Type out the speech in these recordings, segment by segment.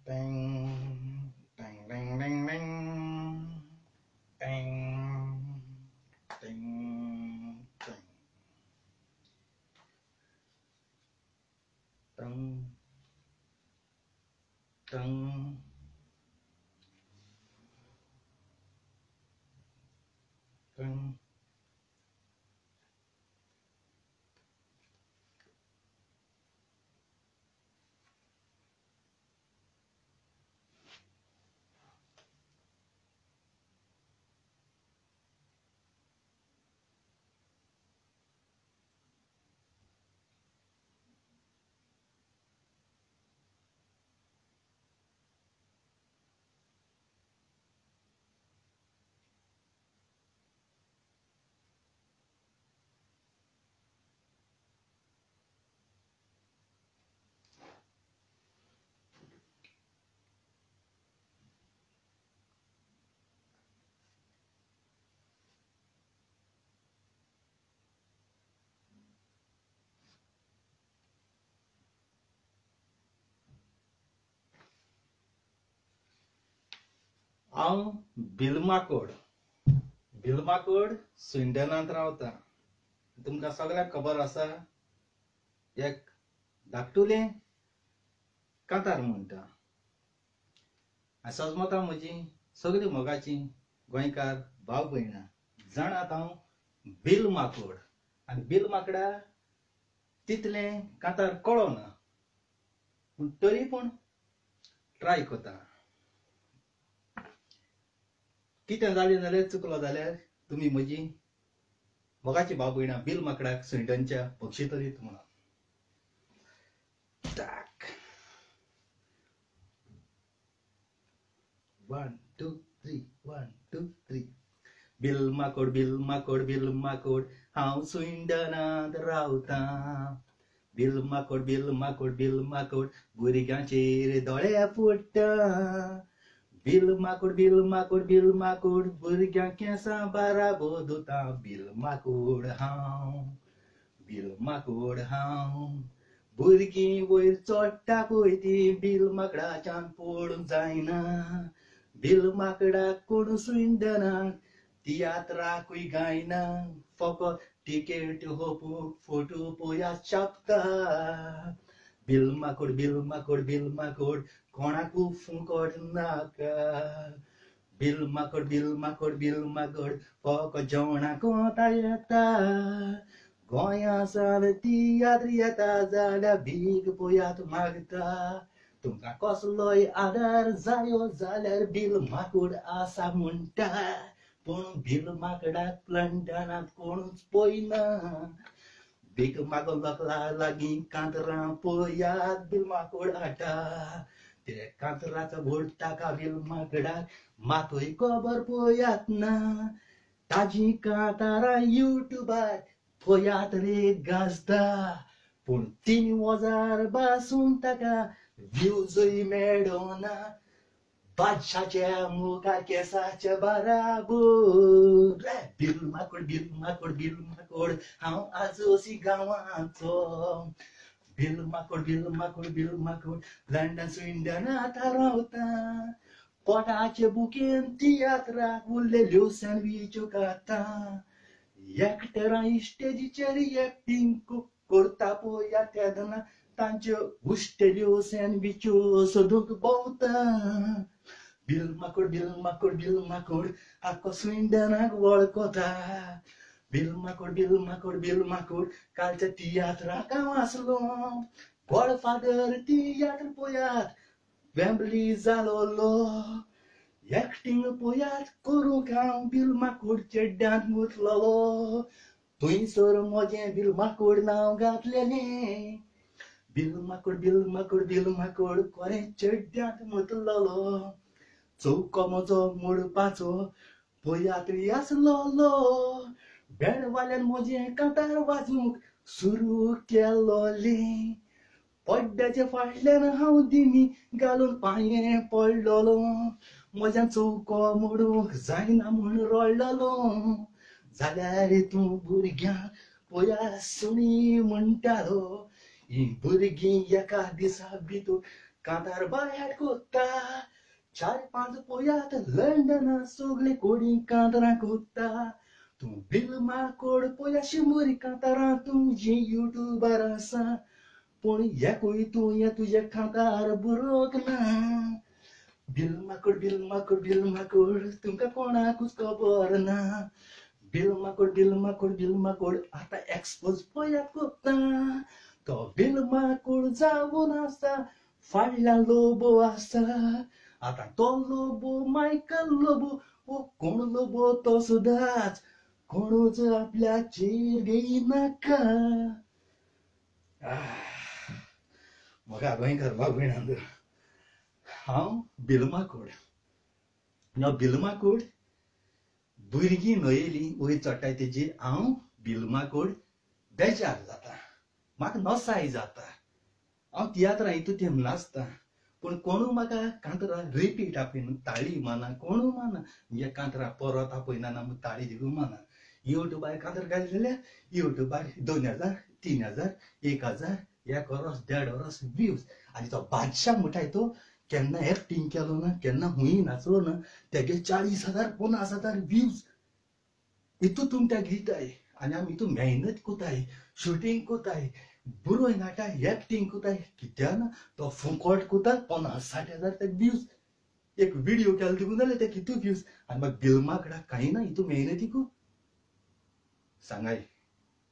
Ding, ding, ding, ding, ding, ding, ding, ding, ding, ding, ding. हांव बिलमाकोड स्विडनांत रावता. तुमकां सगळ्यांक खबर आसा एक धाकटुलें कांतार म्हणटा. सजमतां म्हजी सगळीं मोगाचीं गोंयकार भाव भयणां जाणात हांव बिलमाकोड. आनी बिलमाकडां तितलें कांतार कळना पूण तरी पूण ट्राय करता. कितें जालें जाल्यार चुकलो जाल्यार तुमी म्हजी मोगाची भाव भयणां बिलमाकडाक स्विडनच्या पक्षी तरीत म्हणा. 1 2 3 1 2 3 बिलमाकोड हांव स्विडनांत रावता. बिलमाकोड भुरग्यांचेर दोळे फुट्टा. बिलमाकोड भुरग्यांक केंसां बाराबो धुता. बिलमाकोड हांव भुरगीं वयर चोडटा पळय ती बिलमाकडाच्यान पळोवंक जायना. बिलमाकडाक कोण स्विडनाक तियात्राकूय गायना. फकत टिकेट होपूंक फोटो पळयात छापता. बिलमाकोड कोणाकू फुकट नाका. बिलमाकोड फकत जेवणाक कोता येता. गोंया साल तियात्र येता जाल्यार भीक पळयात मागता. तुमकां कसलोय आदार जायो जाल्यार बिलमाकोड आसा म्हणटा. पूण बिलमाकडाक लंडनांत कोणूच पळयना. भीक मागो लोकां लागीं कांतरां पळयात बिलमाकोड हाडटा. ते कांतराचो व्हड ताका बिलमाकडाक मातूय खबर पळयात ना. ताजी कांतारां युट्यूबार पळयात रे गाजता. पूण 3 वजार बासून ताका व्ह्यूजय मेळना. बादशाच्या मुखार केंसाच्या बाराबर. बिलमाकोड हांव आजोसी गांवाचो. बिलमाकोड लंडन स्विडनांत रावता. पोटाचे बुकेन तियात्राक उरलेल्यो सँडविच्यो खाता. एकटेरां इस्टेजीचेर एक्टिंग करता पळयात तेदना तांच्यो उश्टेल्यो सँडविच्यो सोदूंक भोंवता. बिलमाकोड आख्खो स्विडनाक वळखता. बिलमाकोड कालच्या तियात्राक हांव आसलो. गॉडफादर तियात्र पळयात वेंबली जालोलो. एक्टिंग पळयात करूंक हांव बिलमाकोड चेड्ड्यांत गुंतलोलो. थंयसर म्हजें बिलमाकोड नांव घातलेलें. बिलमाकोड कोणें चेड्ड्यांत गुंतलोलो. चौको म्हजो मोडपाचो पळयात आसलोलो. बँडवाल्यान म्हजें कांतार वाजूंक सुरू केलोलें. पड्ड्याच्या फाटल्यान हांव दिमी घालून पांये पडलोलो. म्हज्यान चौको मोडूंक जायना म्हूण रडलोलो. जाल्यार तूं भुरग्यांक पळया सुणी म्हणटालो. ही भुरगीं एका दिसा भितर कांतार बाहेर कोत्ता 4-5 पोयात लंडन सोगले कोडी कांतारा कोत्ता तू बिलमा कोड पोया शिमुरी कांतारा तुझी युट्यूबर आसा पण याकूय तू या तुझ्या कांतार बुरोक ना बिलमाकोड तुमका कोणाकूच खबर ना बिलमाकोड आता एक्सपोज पोयात कोत्ता तो बिलमाकोड जाऊन आसा फाडल्या लोबो आसा आता तो लोबो मायकल लोबो ओ कोण लोबो तो सुद्दाच कोणूच आपल्या चेर घेयनाका म्हाका गोंयकार भाव भयणांदो हांव बिलमाकोड ह्या बिलमाकोड भुरगीं न्हयली वयर चडटाय तेजेर हांव बिलमाकोड बेजार जाता म्हाका नसाय जाता हांव तियात्रां हितून तें नाचता पूण कोणू म्हाका कांतरां रिपीट आपयन ताळी माना कोणू माना म्हणजे कांतरां परत आपयना ना ताळी दिवू माना युट्यूबार कांतर घाली जाल्यार युट्यूबार 2000 3000 1000 1 वरस 1.5 वरस व्ह्यूज आनी तो बादशाह म्हणटाय तो केन्ना एक्टिंग केलो ना केन्ना हुंय नाचलो ना तेगे 40,000 50,000 व्ह्यूज हितून तुम त्या घेताय आनी आमी हितून मेहनत कोताय शूटिंग कोताय बरोय नाटाय एक्टिंग कोताय कित्याक ना तो फुकट कोता 50-60,000 ते व्ह्यूज एक व्हिडिओ केलो देखून जाल्यार ते कितू व्ह्यूज आनी म्हाका बिलमाकडा कांय ना हितून मेहनतीकू सांगाय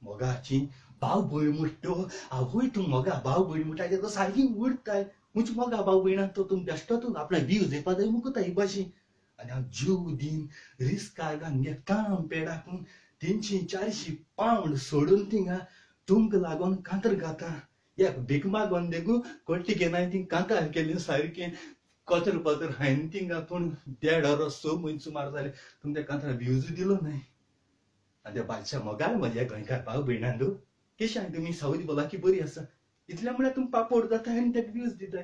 मोगाची भाव भयण म्हणटो आवय तूं मोगा भाव भयण म्हणटा तो सारकी उडताय मुझ मोगा भाव भयणां तो तुम बेश्टो तूं आपल्या व्ह्यूज येवपा जाय मुकोता ही भाशेन आनी हांव जीव दिन रिस्कार घालून काम पेडाकून 300-400 पावंड सोडून थिंगा तुमकां लागून कांतर घाता एक भीक मागोन देखून कोट्टी घेनाय थिंग कांतार केलें सारकें कचर हायन थिंगा पूण 1.5 वरस 6 म्हयने सुमार जाले तुमच्या कांतार व्ह्यूज दिलो न्हय आनी ते बादशाह मोगाल म्हज्या गोंयकार भाव भयणांदो केशां तुमी सावदी भलाकी बरी आसा इतल्या म्हळ्यार तुमी पापड जाता आनी तेका व्ह्यूज दिताय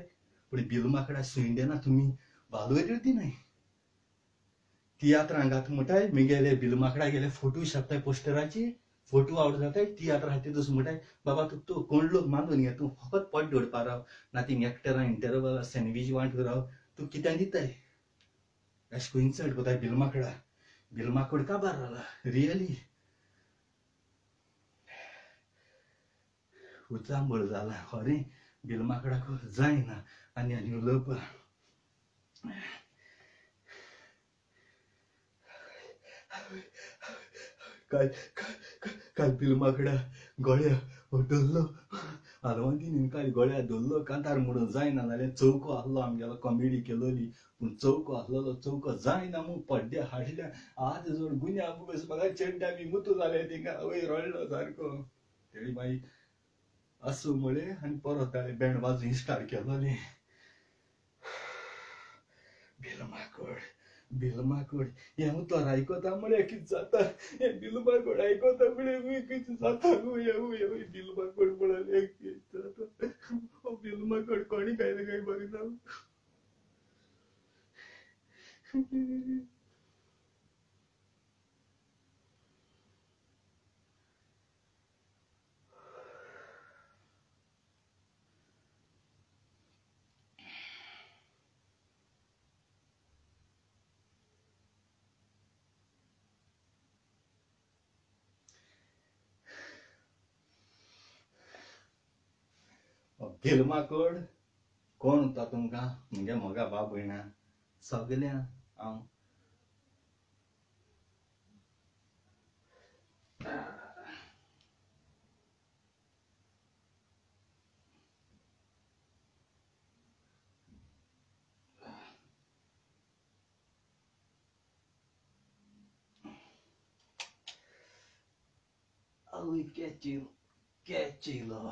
पूण बिलमाकडा सुंयडेना तुमी वालोर दिनाय तियात्रांक घात म्हणटाय म्हगेले बिलमाकडा गेले फोटो छापताय पोस्टराचेर फोटो आवड जाताय तियात्र हाती दुस म्हणटाय बाबा तूं कोण लोक मागून घे तूं फकत पट दवरपा राव ना थिंग एक्टरां इंटरवल सँडवीच वांटू राव तूं कित्याक दिताय अशें करून इन्सल्ट कोताय बिलमाकोड काबार जाला रियली उचांबळ जाला खरें बिलमाकडाक जायना आनी उलोवपा काल बिलमाकडा गोळ्या धरलो आलवंतीन काल गोळ्या धरलो कांतार म्हणून जायना जाल्यार चौको आहलो आमगेलो कॉमेडी केलोली पूण चौको आहलोलो चौको जायना म्हूण पड्ड्या हाडल्या आज जोड गुन्या बुगस म्हाका चेड्डा बी मुतू जाले थिंगा वयर रडलो सारको तेणी मागीर असो म्हळें आनी परत ताणें बँड वाजोवंक स्टार्ट केलोलें बिलमाकोड हें उतर आयकोता म्हळ्यार कितें जाता हें बिलमाकोड आयकोता म्हळ्यार कितें जाता बिलमाकोड म्हळ्यार कितें जाता बिलमाकोड कोणी खायला काय बरें ना बिलमाकोड कोण होता तुमकां म्हणजे मोगा भाव भयणां सगळ्यां हांव आवय केचिलो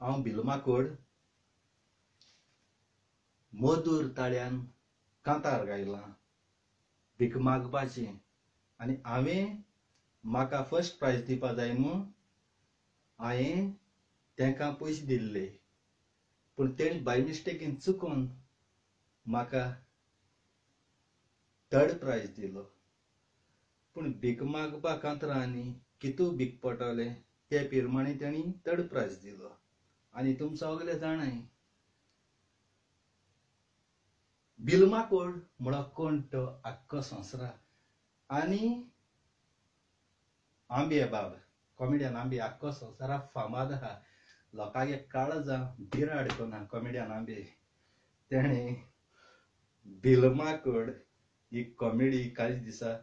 हांव भिलमाकोड मधुर ताळ्यान कांतार गायलां भीक मागपाचें आनी हांवें म्हाका फर्स्ट प्रायज दिवपा जाय म्हूण हांवें तांकां पयशे दिल्ले पूण तेणी बाय मिस्टेकीन चुकून म्हाका थर्ड प्रायज दिलो पूण भीक मागपा कांतरांनी कितू भीक पडटलें ते प्रमाणे तेणी थर्ड प्रायज दिलो आनी तुमी सगळे जाणाय भिलमाकोड म्हळ्यार कोण तो आख्खो संवसाराक आनी आंबे बाब कॉमेडियन आंबे आख्खो संवसाराक फामाद आहा लोकांगे काळजां बिराड कोना कॉमेडियन आंबे तेणे भिलमाकोड ही कॉमेडी कांयच दिसा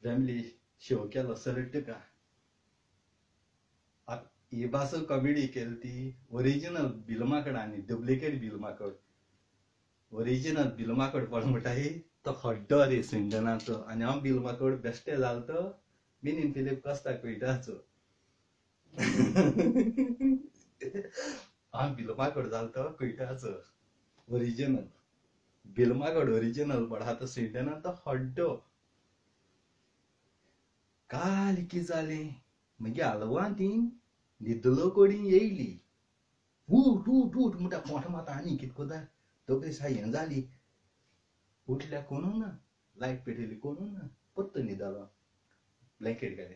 फॅमिली शो केलो सलट्टुका ही बासू कॉमेडी केली ती ओरिजिनल भिलमाकोड आनी डुप्लिकेट भिलमाकोड ओरिजिनल भिलमाकोड पळोवंक म्हणटाय तो हड्डो रे सिंडनाचो आनी हांव भिलमाकोड बेश्टे जालो तो मिनीन फिलीप कोस्ता कुयटाचो हांव भिलमाकोड जालो तो कुयटाचो ओरिजिनल भिलमाकोड ओरिजिनल पड आहा तो सिंडना तो हड्डो काल कितें जालें मागीर आलवांतीन न्हिदलो कोडी येयली उठ उठ उठ म्हणटा पोट माता आनी कितें कोता तकली हें जाली उठल्या कोणूच ना लायट पेटयली कोणूच ना पत्तून न्हिदलो ब्लँकेट घालें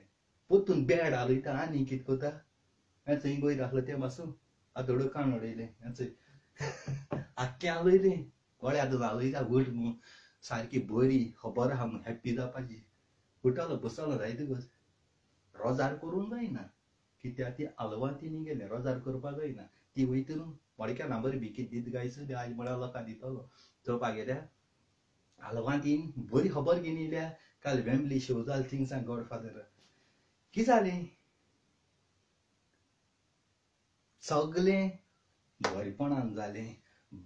पत्तून बेड आलयता आनी कितें कोता हांवें थंय वयर आसलो तें पासून आदोडो काण उडयलें आख्खें आलयलें कोळे आदोळ आलयता उठ म्हूण सारकी बरी खबर आहा म्हूण हॅप्पी जावपाची उठलो बसलो जायतगच रोजार करूंक जायना कित्याक ती आलवांतीन गेलें रोजार करपाक जायना ती वयतून मडक्या नांबर बी कितें दीत गायचो ती आयज म्हळ्यार लोकांक दितलो चोवपाक गेल्यार आलवांतीन बरी खबर घेवन येयल्या काल फॅमिली शो जालो थिंगसान गॉडफादर कितें जालें सगळें बरेपणान जालें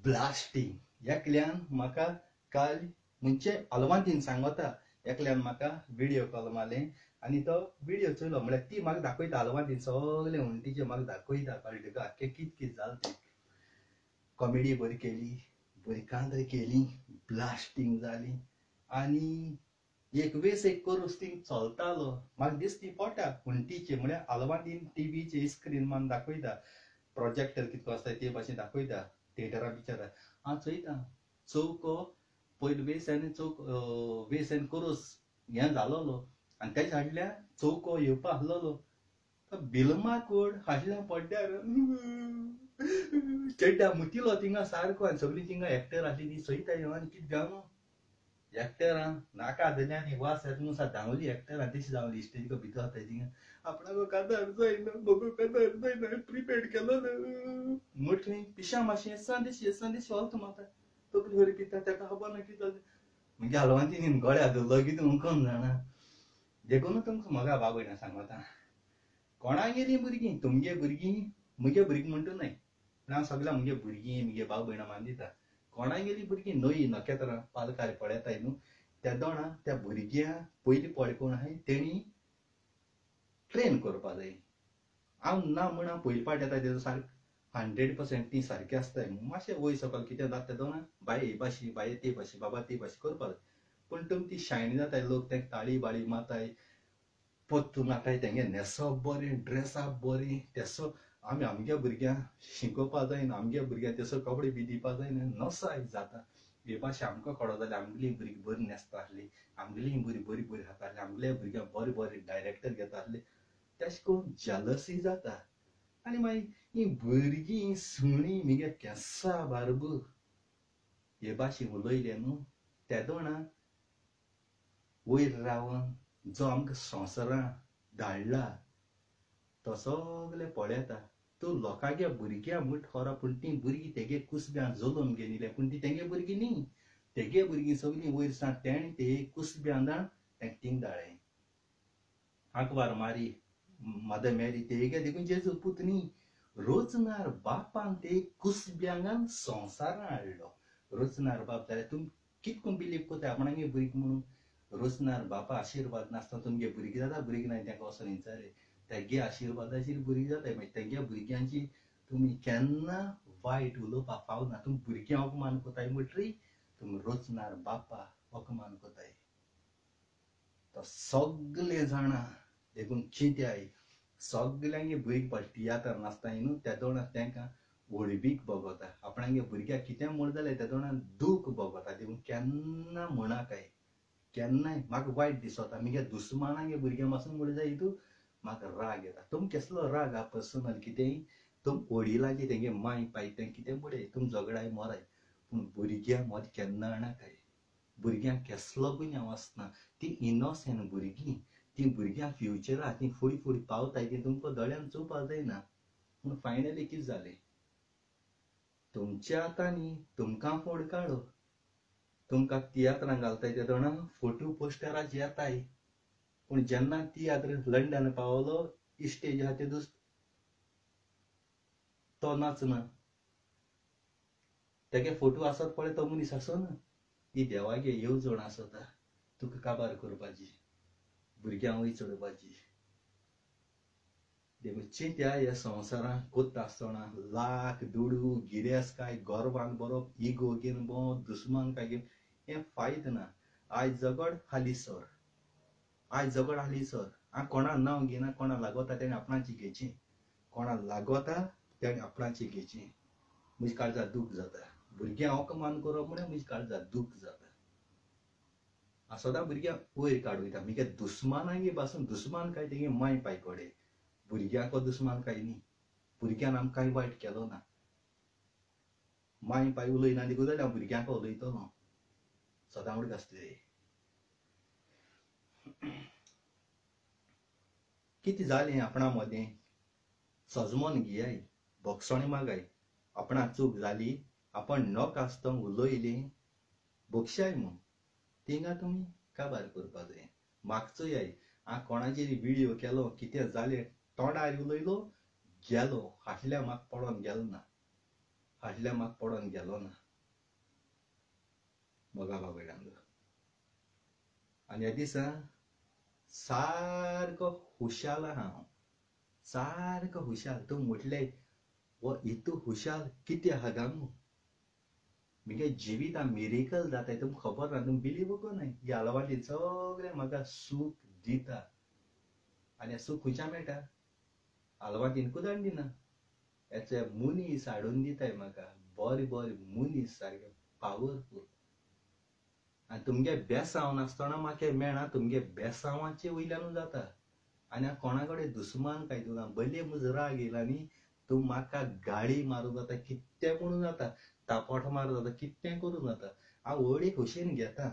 ब्लास्टींग एकल्यान म्हाका काल म्हणजे आलवांतीन सांगता एकल्यान म्हाका व्हिडिओ कॉल मारलें आनी तो व्हिडिओ चोयलो म्हळ्यार ती म्हाका दाखयता आलवांतीन सगळें उंटीचें म्हाका दाखयता कळटा आख्खें कितें कितें जालें तें कॉमेडी बरी केली बरी कांदर केली ब्लास्टींग जाली आनी एक वेस एक करूस ती चलतालो म्हाका दिसती पोटा उंटीचें म्हळ्यार आलवांतीन टीव्हीचेर स्क्रीन मान दाखयता प्रोजेक्टर कितको आसता ते भाशेन दाखयता थिएटरा बिचारा हांव चोयता चौको पयलो वेसन करूस हें जालोलो आनी तेच्या फाटल्यान चौको येवपा आसलोलो तो भिलमाकोड फाटल्यान पड्ड्यार चेड्डा मुतिलो थिंगा सारको आनी सगळीं थिंगा एक्टर आसली ती चोयता आनी कितें जावं एक्टरां नाका आदले आनी वास येता म्हणून धांवली एक्टरां तशी जावली स्टेजीक भितर वताय थिंगा आपणाको कांतार जायना म्हाका कांतार जायना प्रिपेड केलो म्हटलें पिशा मातशें संदेश वता म्हाका तकली बरी पिता ताका खबर ना कितें जालें मागीर आलवांतीन गळ्या धरलो कितें म्हूण कोण जाणा देखून तुमकां म्हाका बाबयना सांगता कोणा गेलीं भुरगीं तुमगे भुरगीं म्हगे भुरगीं म्हणटा न्हय हांव सगळ्या म्हगे भुरगीं म्हगे भाव भयणां मान दिता कोणा गेलीं भुरगीं नोई नखेत्रां पालकार पळयताय न्हू त्या दोणा त्या भुरग्यां पयलीं पळय कोण आहाय तेणी ट्रेन करपा जाय हांव ना म्हण हांव पयली पाट येता तेजो सारको 100% ती सारकी आसताय मातशें वय सकयल कितें जाता ते दोना बाय हे भाशी बाय ते भाशी बाबा ती भाशी करपा जाय पूण तुमी ती शायनी जाताय लोक तेंका ताळी बाळी मारताय पत्तू नाकाय तेंगे न्हेसप बरें ड्रेसप बरें तेसो आमी आमगे भुरग्यांक शिकोवपा जायना आमगे भुरग्यांक तेसो कपडे बी दिवपा जायना नसाय जाता हे भाशा आमकां कळो जाल्यार आमगेली भुरगीं बरी न्हेसता आसली आमगेली भुरगीं बरी बरी खाता आसली आमगेल्या भुरग्यांक बरे बरे डायरेक्टर घेता आसले तेश करून जेलसी जाता आनी मागीर ही भुरगीं सुणी मिगे केंसा बारब हे भाशेन उलयले न्हू ते दोणा वयर रावन जो आमकां संवसारान धाडला तो सगळे पळयता तूं लोकांगे भुरग्यां म्हूण खरो पूण तीं भुरगीं तेगे कुसब्यां जोलून गेलीं पूण तीं तेंगे भुरगीं न्ही तेगे भुरगीं सगळीं वयर सावन तेणे ते कुसब्यां दाण तेंका थिंग धाडलें आंकवार मारी मदर मेरी तेगे देखून जेजू पुतनी रोजनार बापान ते कुसब्यांगान संवसारान हाडलो रोजनार बाप जाल्यार तुमी कितको बिलीव कोता आपणागे भुरगीं म्हणून रोजनार बापा आशिर्वाद नासता तुमगे भुरगीं जाता भुरगीं ना तेंका वचोन विचारे तेगे आशिर्वादाचेर भुरगीं जाताय मागीर तेंगे भुरग्यांची तुम्ही केन्ना वायट उलोवपाक पावना. तुमी भुरग्यां अपमान कोताय म्हटरी तुमी रोचणार बापा अपमान कोताय. तो सगळे जाणा देखून चिंत्याय सगळ्यांगे भुरगे पळय तियात्र नाचताय न्हू त्या तोंडार तांकां ओडबीक भोगता. आपणागे भुरग्याक कितें म्हण जालें त्या तोंडार दूख भोगता. देखून केन्ना म्हणाकाय केन्नाय म्हाका वायट दिसता. मगे दुस्मानागे भुरग्यां पासून म्हण जाय तूं म्हाका राग येता. तुम कसलो राग हा पर्सनल कितेंय तुम वडिलांचे तेंगे माय पाय तें कितें पळय तुम झगडाय मोराय पूण भुरग्यां मोद केन्ना आणकाय. भुरग्यांक कसलो गुन्यांव आसना. ती इनोसेंट भुरगीं ती भुरग्यां फ्युचरा ती फुडें फुडें पावताय ती तुमकां दोळ्यान चोवपाक जायना. पूण फायनली कितें जालें तुमच्या हातांनी तुमकां फूड काडो. तुमकां तियात्रां घालताय त्या तोंडार फोटो पोस्टराचेर येताय. पूण जेन्ना तियात्र लंडन पावलो इस्टेज आहा ते दुस तो नाचना. तेगे फोटो आसत पळय तो मनीस आसना. ही देवागे येवजण आसता तुका काबार करपाची भुरग्यां वयर चडोवपाची. देखून चिंत्या ह्या संवसारांत कोत्ता आसतना लाख दुडू गिरेस्काय गोरवान बरोवप इगो घेवन भोंवप दुस्मान घेवन हें फायद ना. आयज झगड हाली सर आयज झगड हाली सर. हांव कोणा नांव घेयना. कोणा लागता तेणें आपणाची घेवचें. कोणा लागता तेणें आपणाची घेवचें. म्हज्या काळजाक दूख जाता. भुरग्यां अपमान करप म्हळ्यार म्हज्या काळजाक दूख जाता. हांव सदां भुरग्यांक वयर काडूयता. मगे दुस्मानागे पासून दुस्मान काय तेगे माय पाय कोडे. भुरग्यांक दुस्मान काय न्ही. भुरग्यान आमकां कांय वायट केलो ना. माय पाय उलयना देखून जाल्यार हांव भुरग्यांक उलयतलों. सदां उडक आसतलें. कितें जालें आपणा मदें सजमोन घेयाय भोगसण मागाय. आपणाक चूक जाली आपण नॉक आसतना उलयलें भोगशाय म्हूण थिंगा तुमी काबार करपा जाय. मागचोयाय हांव कोणाचेर विडियो केलो कितें जालें तोंडार उलयलो गेलो. फाटल्यान म्हाका पडोन गेलो ना. फाटल्यान म्हाका पडोन गेलो ना. मोगा बाबड्यांक आनी ह्या दिसा सारको हुशाल हांव. सारको हुशाल. तूं म्हटलें वो इतू हुशाल कितें आहा गांगू. मगे जिवितांत मिरेकल जाताय तुमकां खबर ना. तुमी बिलीव करनाय. ह्या आलवाटी सगळें म्हाका सूख दिता. आनी हें सूख खुंयच्यान मेळटा. आलवाटीन कुदान दिना. हेचे मनीस हाडून दिताय म्हाका. बरे बरे मनीस सारके पावरफूल. आनी तुमगे बेसांव नासतना म्हाका हें मेळना. तुमगे बेसांवाचे वयल्यानूच जाता. आनी हांव कोणा कडेन दुस्मान काय तुका भले म्हजो राग येयला न्ही तूं म्हाका गाळी मारूं जाता कितें म्हणूं जाता. तापोट मारूं जाता कितें करूं जाता. हांव व्हड एक खोशयेन घेता.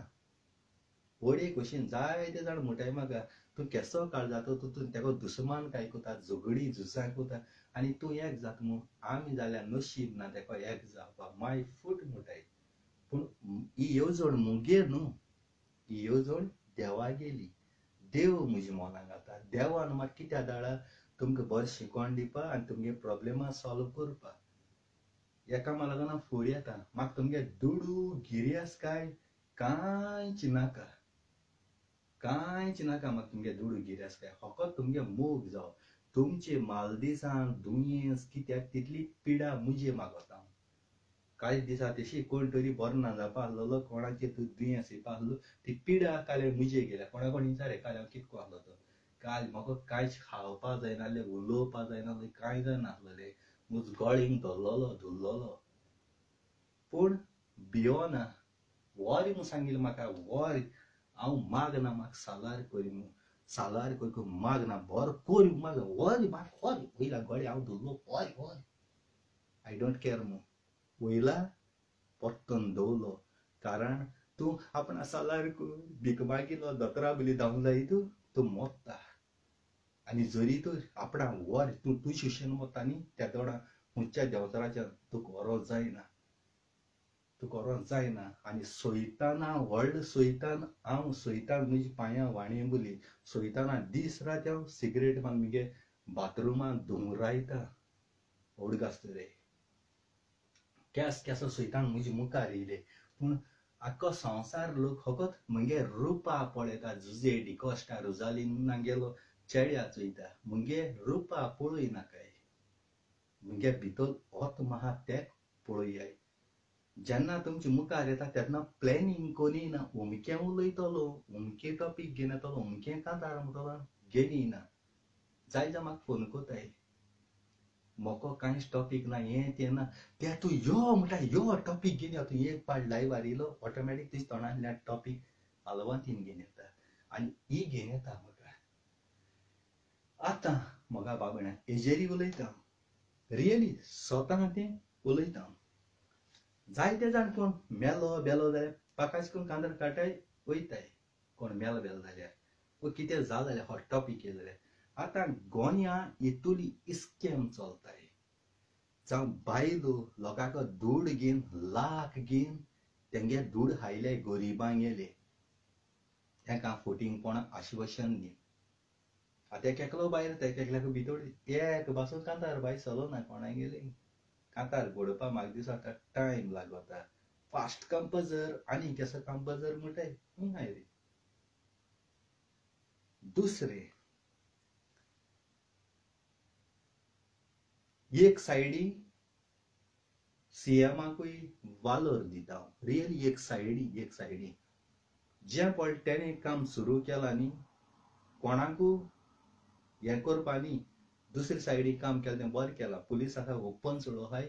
व्हड एक खोशयेन जायते जाण म्हणटाय म्हाका तूं केसो काळजाचो तूं तेका दुस्मान काय कोता झगडी झुजां कोता आनी तूं एक जाता म्हूण. आमी जाल्यार नशीब ना तेका एक जावपाक माय फूट म्हणटाय. पूण ही येवजण मुगेर न्हू. ही येवजण देवा गेली. देव म्हज्या मोलान घालता. देवान म्हाका कित्याक धाडला तुमकां बरें शिकोण दिवपा आनी तुमगे प्रॉब्लेमां सॉल्व करपा. एकामेका लागून फुडें येता. म्हाका तुमगे दुडू गिरेस्काय कांयच नाका. कांयच नाका म्हाका तुमगे दुडू गिरेस्काय. फकत तुमगे मोग जावो. तुमचे मालदिसांत दुयेंस कित्याक तितली पिडा म्हजे मागोता. कांय दिसा तशी कोण तरी बरो ना जावपा आसलेलो कोणाचेर तूं दुयेंस येवपा आसलो ती पिडा काल म्हजे गेल्या. कोणा कोण विचारलें काल हांव कितको आसलो तो. काल म्हाका कांयच खावपा जायनासलें उलोवपा जायनासलें कांय जायनासलें. म्हजो गळेंक धरलेलो. पूण भियोना. वोर म्हूण सांगिल्लें म्हाका वोर हांव मागना म्हाका सालार कोरी म्हूण. सालार कोरक मागना बरो कोर माग वोर म्हाका वोर वयला गळे हांव धरलो वोर आय डोंट केअर म्हूण. वयला पोत्तोन दवरलो. कारण तूं आपणा सालार कोर भीक मागिल्लो दोतोरा बली धांवूंक जाय तूं मोत्ता. आनी जरी तर आपणाक वोर तूं शिक्षण मोत्ता न्ही त्या तोंडार खंयच्या देंवचाराच्या तुका व्हरोंक जायना. तुका व्हरोंक जायना. आनी सैताना व्हडलो सैतान हांव सैतान म्हज्या पांयां वाणये बोली. सैताना दीस रात हांव सिगरेट मारून मगे बाथरुमांत दोंगरायता. ओडग आसतलें. केसो सैतान म्हज्या मुखार येयले. पूण आख्खो संवसार लोक फकत म्हगे रुपा पळयता. जुजे डिकोस्टा रोजालिना गेलो चेड्या चोयता. म्हगे रुपा पळय नाकाय. मुगे भितर होत महा ते पळयाय जेन्ना तुमचे मुखार येता तेन्ना प्लॅनिंग कोणी ना उमकें उलयतलो उमके टॉपीक घेवन येतलो उमकें कांतार म्हणटलो घेवन येयना जाय जाल्यार म्हाका फोन कोताय मोको कांयच टॉपीक ना हें तें ना तें तूं यो म्हणटा यो टॉपीक घेवन यो तूं एक पाट लायव्हार येयलो ऑटोमॅटीक तुज्या तोंडांतल्यान टॉपीक हालोवन घेवन येता आनी ही घेवन येता म्हाका आतां म्हाका बाबण्या हेजेरी उलयता रियली स्वता तें उलयता जायते जाण कोण मेलो बेलो जाल्यार पाकाच करून कांदर काटाय वयताय कोण मेलो बेलो जाल्यार वो कितें जालें जाल्यार हो टॉपीक येयलो जाल्यार आतां गोंयां हितूली इस्केम चलताय जावं बायलो लोकांक दूड घेवन लाख घेवन तेंगे दूड हायले गरिबांक गेले हेका फोटींग कोणाक आश्वासन दी आतां एकलो भायर एकल्याक भितर एक पासून कांतार भायर चलो ना कोणाक गेले कांतार घोडपा म्हाका दिसता आतां टायम लागता फास्ट कंपोजर आनी केसो कंपोजर म्हणटाय हाय रे दुसरे एक सायडी सीएमाकूय वालोर दिता रियली एक सायडी जें पळय तेणें काम सुरू केलां न्ही कोणाकू हें करपा न्ही दुसरे सायडीक काम केलें तें बरें केलां पुलिसांक ओपन सोडो हाय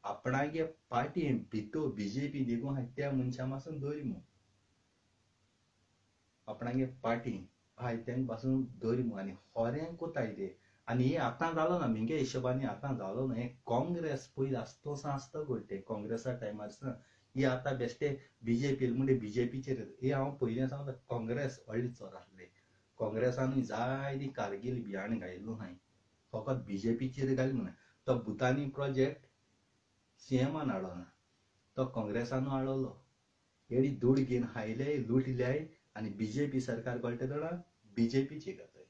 आपणागे पार्टी भितो बीजेपी देखून हाय त्या मनशा पासून दवरिमू आपणागे पार्टी हाय तेंक पासून दवरिमू आनी खोरें कोताय ते आनी हे आतां जालो ना म्हगे हिशोबांनी आतां जालो ना हें काँग्रेस पयलीं आसता घडटे काँग्रेसा टायमार सावन ही आतां बेश्टे बीजेपी म्हणजे बीजेपीचेर हे हांव पयलीं सांगता काँग्रेस व्हडले चोर आसले काँग्रेसानूय जायती कारगील भियाण घायलो हाय फकत बीजेपीचेर घायलो ना तो भुतानी प्रोजेक्ट सीएमान हाडलो तो काँग्रेसानू हाडलो एडी दूड घेवन हायले लुटल्याय आनी बीजेपी सरकार कळटा जाणा बीजेपीची गताय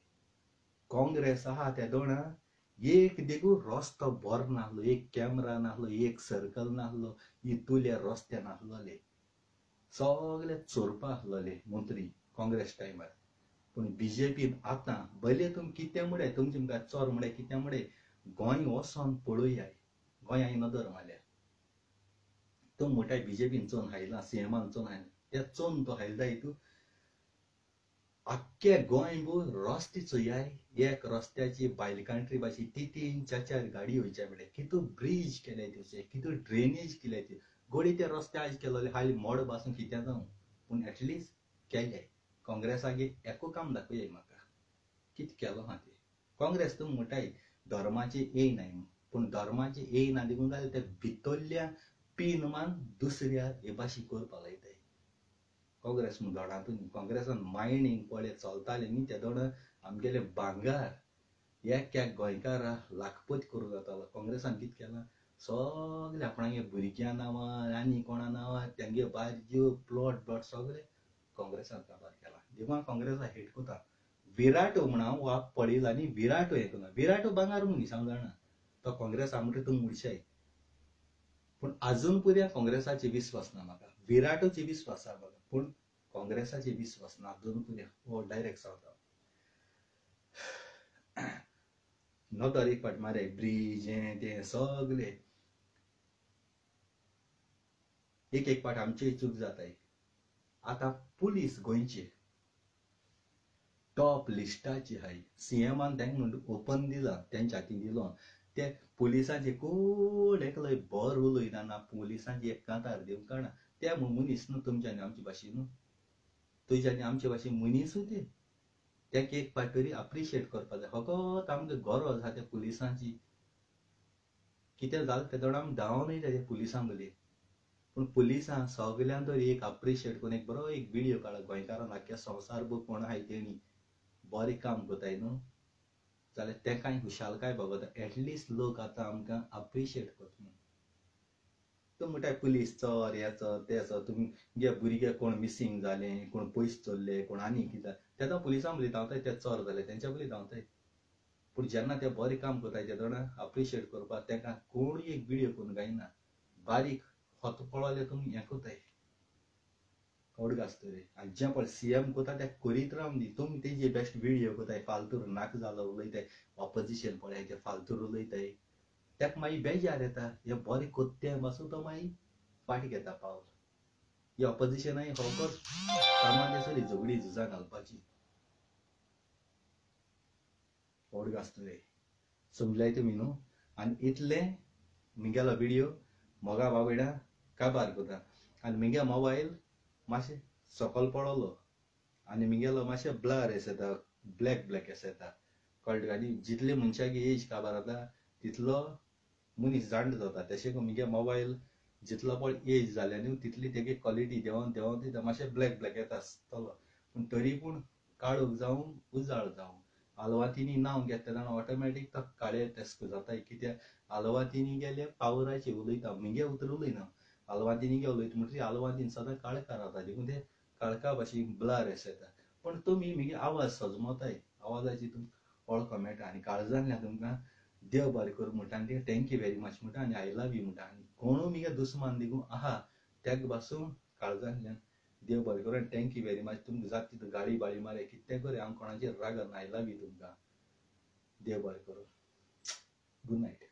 काँग्रेस आहा त्या दोणा एक देखू रस्तो बरो नासलो एक कॅमेरा नासलो एक सर्कल नासलो इतुले रस्ते नासलोले सगळे चोरपा आसलोले मंत्री काँग्रेस टायमार पूण बीजेपीन आतां भले तुमी कितें म्हळे तुमचे मुखार चोर म्हळे कितें म्हळे गोंय वचोन पळयाय गोंय नदर मारल्यार तो मोठ्या बीजेपीन चोन हायला सीएमान चोन हायला त्या चोन तो हायला हितू आख्खे गोंयभर रस्ते चोयाय एक रस्त्याची भायल कंट्री भाशी तीन चार गाडी वयच्या म्हळ्यार कितू ब्रिज केले तेचे कितू ड्रेनेज केले ते गोडी ते रस्ते आज केलोले हाली मोड पासून कितें जावं पूण एटलिस्ट केले काँग्रेसागे एकू काम दाखोयाय म्हाका कितें केलो हा ते काँग्रेस तुमी म्हणटाय धर्माचे येयनाय पूण धर्माचे येयना देखून जाल्यार ते भितरल्या पीन मान दुसऱ्या हे भाशी करपा लायताय काँग्रेस म्हूण धडातून काँग्रेसान मायनींग पळय चलताले न्ही ते दोन आमगेले भांगार एक गोंयकारा लाखपती करूं जातालो काँग्रेसान कितें केलां सगळे आपणागे भुरग्यां नांवां आनी कोणा नांवां तेंगे बारज्यो प्लॉट सगळे काँग्रेसान काबार केला देखून काँग्रेसा हेट कोता विराटो म्हण हांव वाक पळयला न्ही विराटो हें करना विराटो भांगार मनीस हांव जाणा तो काँग्रेसा म्हणटा तूं मुडशाय पूण आजून पर्या काँग्रेसाचे विस्वास ना म्हाका विराटोचे विस्वास आसा म्हाका पूण काँग्रेसाचे विस्वास ना आजून पर्या हो डायरेक्ट सांगता नोदर एक फाट मारे ब्रिज हें तें सगळे एक फाट आमची चूक जाताय आतां पुलीस गोंयचे टॉप लिस्टाची हाय सीएमान तेंक म्हणून ओपन दिला तेंच्या हातीन दिलो ते पुलिसांचे कोण एकलोय बर उलयना ना पुलिसांची एक कांतार दिवंक काणा ते मनीस न्हू तुमच्या आनी आमचे भाशेन न्हू तुज्या आनी आमचे भाशेन मनीसूच ते तेंक एक फाट तरी अप्रिशिएट करपा जाय फकत आमकां गरज आहा त्या पुलिसांची कितें जालें ते दोन आमी धांवन येता त्या पुलिसां मदीं पूण पुलिसां सगळ्यां तरी एक अप्रिशिएट करून एक बरो एक व्हिडियो काडला गोंयकारान आख्या संवसारभर कोण आहाय तेणी बरें काम कोताय न्हू जाल्यार तेंकाय खुशालकाय भोगता एटलिस्ट लोक आतां आमकां अप्रिशिएट करता तो म्हणटा पुलीस चोर हे चोर ते चोर तुमगे भुरगे कोण मिसींग जाले कोण पयस चोरले कोण आनी कितें तेन्ना पुलिसां मदीं धांवताय ते चोर जाले तेंच्या मदीं धांवताय पूण जेन्ना ते बरें काम कोताय ते जाणा अप्रिशिएट करपाक तेंकां कोणूय एक व्हिडियो करून गायना बारीक होत पळयले तुमी हें कोताय ओडग आसतले आनी जें पळय सीएम कोता तें करीत रावन दी तुमी तेजे बेस्ट व्हिडियो कोताय फालतूर नाक जालो उलयताय ऑपोजिशन पळय ते फालतूर उलयताय ताका मागीर बेजार येता. हे बरें कोत्तें पासून तो मागीर फाटी घेता पावल. ही ऑपोजिशनाय होकोच सामान्य सरी झगडी झुजां घालपाची. व्हड आसतलें. समजलाय तुमी न्हू. आनी इतलें मुगेलो व्हिडिओ मोगा बाबडा काबार कोता. आनी मुगे मोबायल मातशें सकयल पडलो आनी मुगेलो मातशें ब्लर एस येता, ब्लॅक एस येता. कळ्ळें तुका. आनी जितले मनशाची एज काबार जाता तितलो मनीस जाणटो जाता. तशें करून मुगे मोबायल जितलो पळय एज जाल्या न्हू तितली तेगे क्वॉलिटी देंवोन देंवोन मातशें ब्लॅक येता आसतलो. पूण तरी पूण काळोख जावं उजाळ जावं आलवातीनी नांव घेता तेन्ना ऑटोमॅटीक तो काळे तेस्को जाता. कित्याक आलवातीनी गेले पावराचेर उलयता. मुगे उतर उलयना. आलवातीनी गे उलयता म्हणटरी आलवातीन सदां काळका रावता. देखून ते काळका भाशेन ब्लर एस येता. पण तुमी मुगे आवाज सजमताय. आवाजाची तुमकां वळखो मेळटा. आनी काळजांतल्यान तुमकां देव बरें करूं म्हणटा आनी थँक्यू व्हेरी मच म्हणटा आनी आय लव यू म्हणटा. आनी कोणूय मुगे दुस्मान देखून आहा तेका पासून काळजांतल्यान देव बरें करूं आनी थँक्यू व्हेरी मच. तुमकां जाता तितू गाळी बाळी मारे कितें करे हांव कोणाचेर रागना. आय लव यू तुमकां. देव बरें करूं. Good night.